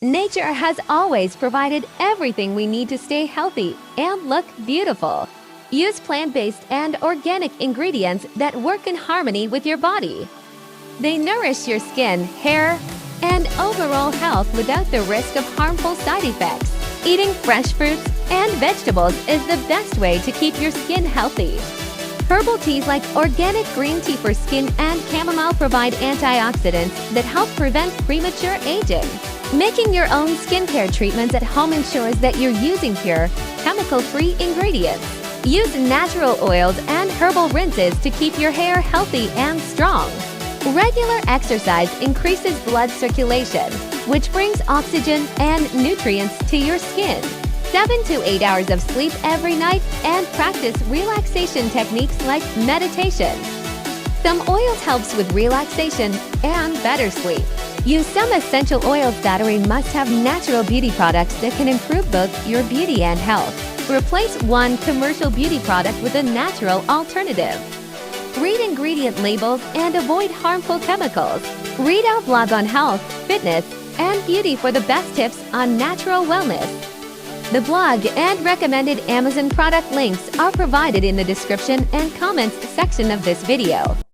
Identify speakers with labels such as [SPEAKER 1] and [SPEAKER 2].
[SPEAKER 1] Nature has always provided everything we need to stay healthy and look beautiful. Use plant-based and organic ingredients that work in harmony with your body. They nourish your skin, hair, and overall health without the risk of harmful side effects. Eating fresh fruits and vegetables is the best way to keep your skin healthy. Herbal teas like organic green tea for skin and chamomile provide antioxidants that help prevent premature aging. Making your own skincare treatments at home ensures that you're using pure, chemical-free ingredients. Use natural oils and herbal rinses to keep your hair healthy and strong. Regular exercise increases blood circulation, which brings oxygen and nutrients to your skin. 7 to 8 hours of sleep every night and practice relaxation techniques like meditation. Some oils helps with relaxation and better sleep. Use some essential oils. Adriene must have natural beauty products that can improve both your beauty and health. Replace one commercial beauty product with a natural alternative. Read ingredient labels and avoid harmful chemicals. Read our blog on health, fitness, and beauty for the best tips on natural wellness. The blog and recommended Amazon product links are provided in the description and comments section of this video.